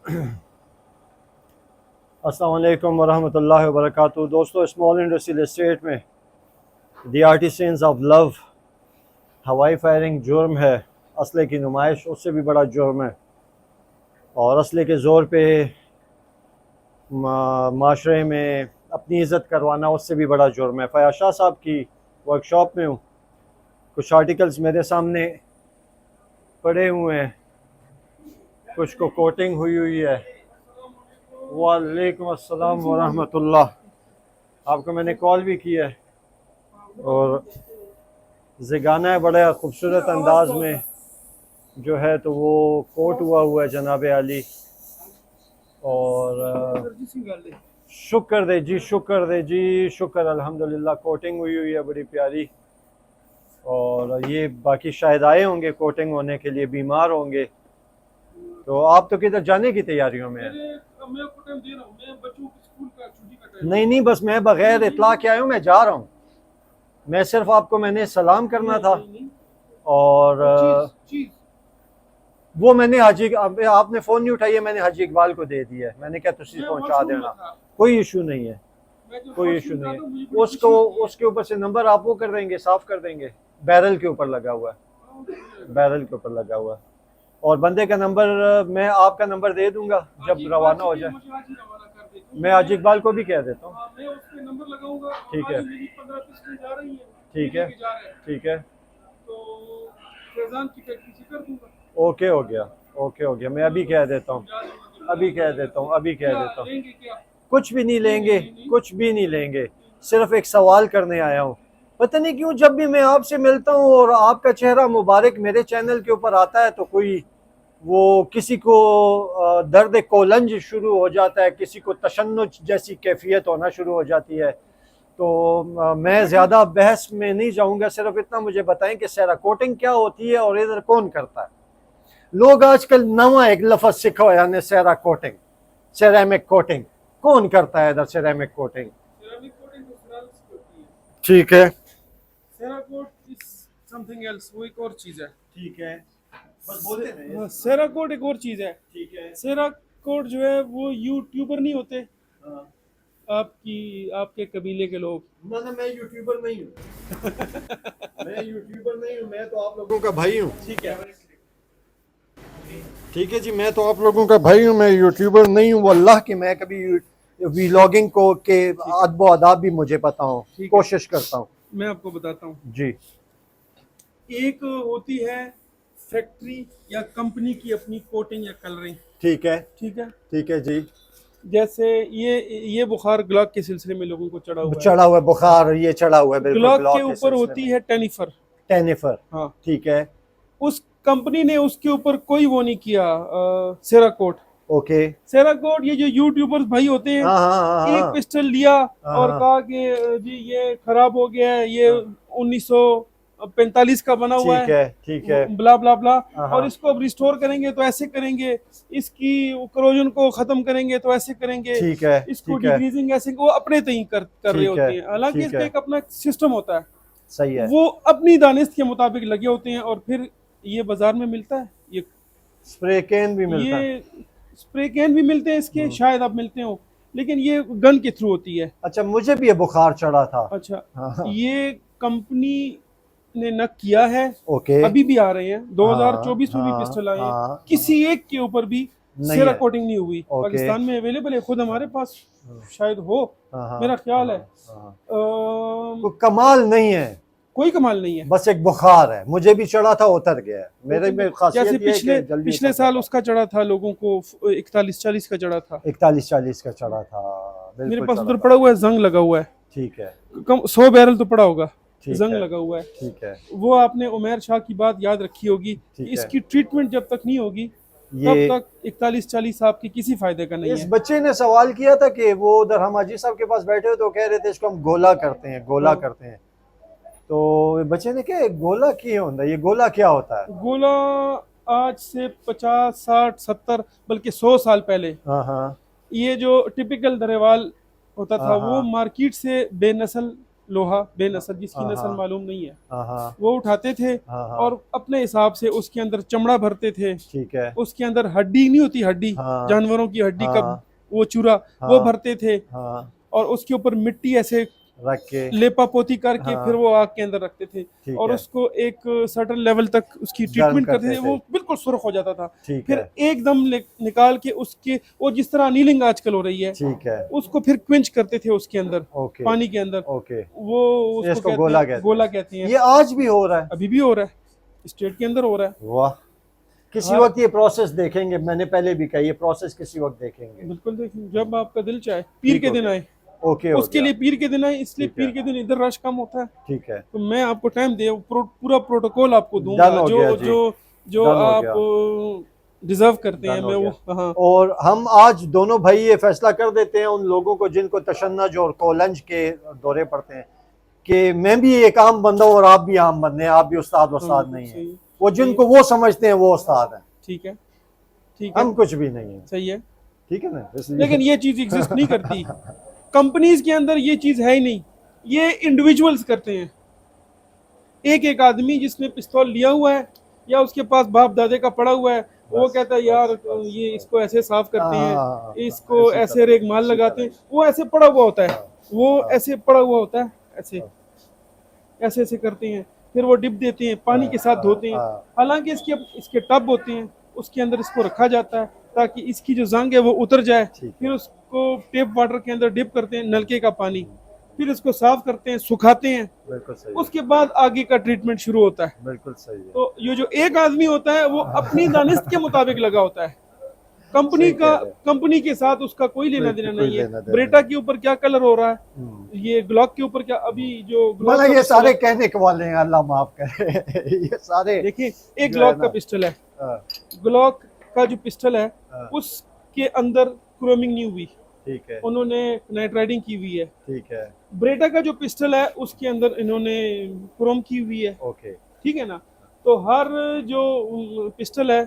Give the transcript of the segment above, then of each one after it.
अस्सलाम वालेकुम वरहमतुल्लाहि वबरकातुहू। दोस्तों, स्मॉल इंडस्ट्रियल एस्टेट में दी आर्टिसंस ऑफ लव हवाई फायरिंग जुर्म है। असले की नुमाइश उससे भी बड़ा जुर्म है, और असले के ज़ोर पे माशरे में अपनी इज़्ज़त करवाना उससे भी बड़ा जुर्म है। फयाज शाह साहब की वर्कशॉप में हूँ। कुछ आर्टिकल्स मेरे सामने पड़े हुए हैं, कुछ को कोटिंग हुई हुई है। वालेकुम अस्सलाम वरहमतुल्लाह। आपको मैंने कॉल भी किया है, और ज़िगाना है बड़े खूबसूरत अंदाज में जो है, तो वो कोट हुआ है जनाब आली। और शुक्र दे जी, शुक्र दे जी, शुक्र अल्हम्दुलिल्लाह। कोटिंग हुई है बड़ी प्यारी। और ये बाकी शायद आए होंगे कोटिंग होने के लिए, बीमार होंगे। तो आप तो किधर जाने की तैयारियों में हैं? नहीं नहीं, बस मैं बगैर इतला के आया हूँ, मैं जा रहा हूँ। मैं सिर्फ आपको मैंने सलाम करना था। और वो मैंने हाजी, आपने फ़ोन नहीं उठाई है, मैंने हाजी इकबाल को दे दिया है। मैंने क्या तुझे पहुंचा देना, कोई इशू नहीं है, कोई इशू नहीं है। उसको उसके ऊपर से नंबर आप वो कर देंगे, साफ कर देंगे। बैरल के ऊपर लगा हुआ है, बैरल के ऊपर लगा हुआ है। और बंदे का नंबर मैं आपका नंबर दे दूंगा जब रवाना हो जाए। मैं हाजी इकबाल को भी कह देता हूँ। ठीक है, ठीक है, ठीक है। ओके हो गया, ओके हो गया। मैं अभी कह देता हूँ, अभी कह देता हूँ, अभी कह देता हूँ। कुछ भी नहीं लेंगे, कुछ भी नहीं लेंगे। सिर्फ एक सवाल करने आया हूँ। पता नहीं क्यों जब भी मैं आपसे मिलता हूँ और आपका चेहरा मुबारक मेरे चैनल के ऊपर आता है, तो कोई वो किसी को दर्द कोलंज शुरू हो जाता है, किसी को तशन्नुज जैसी कैफियत होना शुरू हो जाती है। तो मैं ज़्यादा बहस में नहीं जाऊँगा। सिर्फ इतना मुझे बताएं कि सेरा कोटिंग क्या होती है और इधर कौन करता है। लोग आजकल नवा एक लफ्ज सीखा हुआ है, सेरा कोटिंग, सेरेमिक कोटिंग। कौन करता है इधर सेरेमिक कोटिंग? ठीक है, सेराकोट इज समथिंग एल्स, वो एक और चीज है। ठीक है, बस बोलते नहीं। हाँ, सेराकोट एक और चीज है। ठीक है। सेराकोट जो है वो यूट्यूबर नहीं होते हाँ। आपकी, आपके कबीले के लोग। ना ना, मैं यूट्यूबर नहीं हूँ। मैं यूट्यूबर नहीं हूँ, मैं तो आप लोगों का भाई हूँ। ठीक है, ठीक है जी, मैं तो आप लोगों का भाई हूँ, मैं यूट्यूबर नहीं हूँ। वल्लाह कि मैं कभी व्लॉगिंग को के अदब आदाब भी मुझे पता हो, कोशिश करता हूँ। मैं आपको बताता हूँ। जी। एक होती है फैक्ट्री या कंपनी की अपनी कोटिंग या कलरिंग। ठीक है, ठीक है, ठीक है जी। जैसे ये बुखार ग्लॉक के सिलसिले में लोगों को चढ़ा हुआ है। चढ़ा हुआ है बुखार, ये चढ़ा हुआ है बिल्कुल ग्लॉक के ग्लॉक के ऊपर सिलसिले होती में। है टेनिफर। टेनिफर। हाँ, ठीक है। उस कंपनी ने उसके ऊपर कोई वो नहीं किया सेराकोट। ओके। सेराकोट ये जो यूट्यूबर्स भाई होते हैं, हाँ हाँ हाँ एक हाँ पिस्टल लिया हाँ और हाँ। कहा कि जी ये खराब हो गया है, ये 1945 का बना हुआ ठीक है, है, ठीक है। ब्ला ब्ला ब्ला, हाँ और हाँ। इसको अब रिस्टोर करेंगे तो ऐसे करेंगे, इसकी करोजन को खत्म करेंगे तो ऐसे करेंगे, ठीक है, इसको ठीक है, डिक्रीजिंग ऐसे, वो अपने तय कर रहे ठीक है, होते हैं। हालांकि ठीक इसका है। एक अपना सिस्टम होता है, सही है। वो अपनी दानिश के मुताबिक लगे होते हैं। और फिर ये बाजार में मिलता है, स्प्रे कैन भी मिलता है। ये स्प्रे कैन भी मिलते हैं इसके, शायद अब मिलते हो, लेकिन ये गन के थ्रू होती है। अच्छा, मुझे भी ये बुखार चढ़ा था। अच्छा, हाँ हाँ। ये कंपनी ने न किया है, ओके। अभी भी आ रहे हैं, हाँ 2024 में भी हाँ पिस्टल आए हैं, हाँ हाँ। किसी एक के ऊपर भी नहीं सेरा है। कोटिंग नहीं हुई। ओके। पाकिस्तान में अवेलेबल है, खुद हमारे पास शायद हो, हाँ हाँ मेरा ख्याल है। हाँ। कोई कमाल नहीं है, कोई कमाल नहीं है। बस एक बुखार है। मुझे भी चढ़ा था, उतर गया है। मेरे में जैसे खासियत ये है पिछले कि जल्दी पिछले उतर साल जाता उसका चढ़ा था लोगों को, 41-40 का चढ़ा था। है। 41-40 का चढ़ा था, मेरे बिल्कुल पास चढ़ा उधर था। पड़ा हुआ है, जंग लगा हुआ है, ठीक है, कम 100 बैरल तो पड़ा होगा, ठीक जंग है, लगा हुआ है। ठीक है, वो आपने उमैर शाह की बात याद रखी होगी कि ठीक है। इसकी ट्रीटमेंट जब तक नहीं होगी तब ये तक 41-40 आपकी किसी फायदे का नहीं इस है। बच्चे ने सवाल किया था कि वो उधर हम हाजी साहब के पास बैठे हो तो कह रहे थे इसको हम गोला करते हैं, गोला हाँ, करते हैं। तो बच्चे ने कहा गोला क्या होता है, ये गोला क्या होता है? गोला आज से 50-60-70 बल्कि 100 साल पहले हाँ हाँ ये जो टिपिकल दरेवाल होता हाँ था, वो हाँ। मार्केट से बेनस्ल लोहा बेनसर, जिसकी हाँ, नस्ल हाँ। मालूम नहीं है, हाँ हाँ वो उठाते थे हाँ हाँ, और अपने हिसाब से उसके अंदर चमड़ा भरते थे, ठीक है। उसके अंदर हड्डी नहीं होती, हड्डी हाँ जानवरों की हड्डी का हाँ वो चूरा, वो हाँ भरते थे हाँ, और उसके ऊपर मिट्टी ऐसे रख के, लेपा पोती करके फिर हाँ, वो आग के अंदर रखते थे ठीक और है। उसको एक सर्टन लेवल तक उसकी गर्म ट्रीटमेंट करते करते थे, थे, वो बिल्कुल सुर्ख हो जाता था। ठीक फिर है, एकदम निकाल के उसके, वो जिस तरह अनीलिंग आजकल हो रही है, ठीक है। उसको फिर क्विंच करते थे उसके अंदर, ओके पानी के अंदर। ओके, वो उसको इसको कहते गोला हैं, कहते गोला हैं। कहते हैं। ये आज भी हो रहा है? अभी भी हो रहा है, स्टेट के अंदर हो रहा है। वाह, किसी हर वक्त ये प्रोसेस देखेंगे, मैंने पहले भी कहा ये प्रोसेस किसी वक्त देखेंगे। बिल्कुल देखिए, जब आपका दिल चाहे, पीर ठीक के हो दिन गया, आए, ओके हो उसके गया, लिए पीर के दिन आए, इसलिए ठीक पीर है, के दिन इधर रश कम होता है। ठीक है, तो मैं आपको टाइम दे पूरा प्रोटोकॉल आपको दूंगा, डन हो जो गया जी, जो जो डन हो आप गया, डिजर्व करते हैं, डन हो मैं वो। गया। हाँ और हम आज दोनों भाई ये फैसला कर देते हैं उन लोगों को जिनको तशन्नुज और कोलंज के दौरे पड़ते हैं कि मैं भी एक आम बंदा हूं और आप भी आम बंदे हैं, आप भी उस्ताद हाँ, नहीं है। सही है, वो सही है, जिनको वो समझते हैं वो उस्ताद है, ठीक है, ठीक है, हम कुछ भी नहीं है, सही है। ठीक है ना, इसलिए लेकिन ये चीज एग्जिस्ट नहीं करती कंपनीज के अंदर, ये चीज है ही नहीं, ये इंडिविजुअल्स करते हैं। एक एक आदमी जिसने पिस्तौल लिया हुआ है या उसके पास बाप दादे का पड़ा हुआ है, वो बस कहता है बस यार बस ये बस, इसको ऐसे साफ करते हैं, हाँ, इसको इसी ऐसे तरह, रेग माल इसी लगाते तरह, हैं, वो ऐसे पड़ा हुआ होता है, हाँ, वो हाँ, ऐसे पड़ा हुआ होता है, ऐसे हाँ, ऐसे ऐसे करते हैं, फिर वो डिप देते हैं, पानी के साथ धोते हैं। हाँ, हालांकि इसके टब होते हैं, उसके अंदर इसको रखा जाता है ताकि इसकी जो जंग है वो उतर जाए। ठीक फिर है, उसको टेप वाटर के अंदर डिप करते हैं, नलके का पानी, फिर इसको साफ करते हैं, सुखाते हैं, बिल्कुल सही है, उसके बाद आगे का ट्रीटमेंट शुरू होता है। बिल्कुल सही है, तो ये जो एक आदमी होता है वो अपनी दानिश के मुताबिक लगा होता है, सही कह रहे हैं, कंपनी के साथ उसका कोई लेना देना कोई नहीं है। लेना देना ब्रेटा नहीं। के ऊपर क्या कलर हो रहा है, ये ग्लॉक के ऊपर क्या, अभी जो ग्लॉक मतलब का ये पिस्टल सारे है, कहने के वाले हैं, अल्लाह माफ करे ये सारे देखिए एक जो है ग्लॉक का ना, पिस्टल है, हाँ, ग्लॉक का जो पिस्टल है हाँ, उसके अंदर क्रोमिंग नहीं हुई, ठीक है, उन्होंने नाइट राइडिंग की हुई है। ठीक है, ब्रेटा का जो पिस्टल है उसके अंदर इन्होंने क्रोम की हुई है, ओके, ठीक है ना। तो हर जो पिस्टल है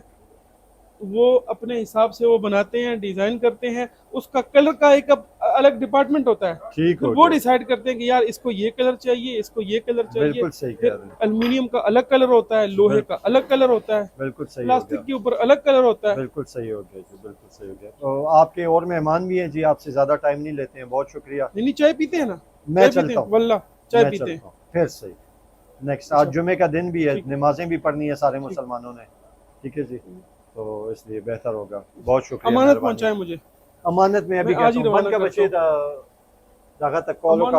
वो अपने हिसाब से वो बनाते हैं, डिजाइन करते हैं, उसका कलर का एक अलग डिपार्टमेंट होता है, ठीक फिर हो वो गया, डिसाइड करते हैं कि यार इसको ये कलर चाहिए, इसको ये कलर चाहिए। बिल्कुल सही कह फिर रहे हैं, अल्मीनियम का अलग कलर होता है, लोहे का अलग कलर होता है, बिल्कुल सही हो प्लास्टिक गया, के ऊपर अलग कलर होता है। बिल्कुल सही हो गया जी, बिल्कुल सही हो गया। तो आपके और मेहमान भी हैं जी, आपसे ज़्यादा टाइम नहीं लेते हैं, बहुत शुक्रिया। नहीं नहीं, चाय पीते हैं ना, मैं चाय पीते चलता हैं, हूँ, वल्ला चाय मैं पीते हैं। चलता हूँ, फिर सही, नेक्स्ट आज जुमे का दिन भी है, ठीक। नमाजें भी पढ़नी है सारे मुसलमानों ने, ठीक है जी, तो इसलिए बेहतर होगा। बहुत शुक्रिया, अमानत मेहरबानी। पहुंचाए मुझे, अमानत में अभी मैं आज कहता ही हूँ बंद रवाना का करता बचे हूँ। जगह तक कॉलों का अमानत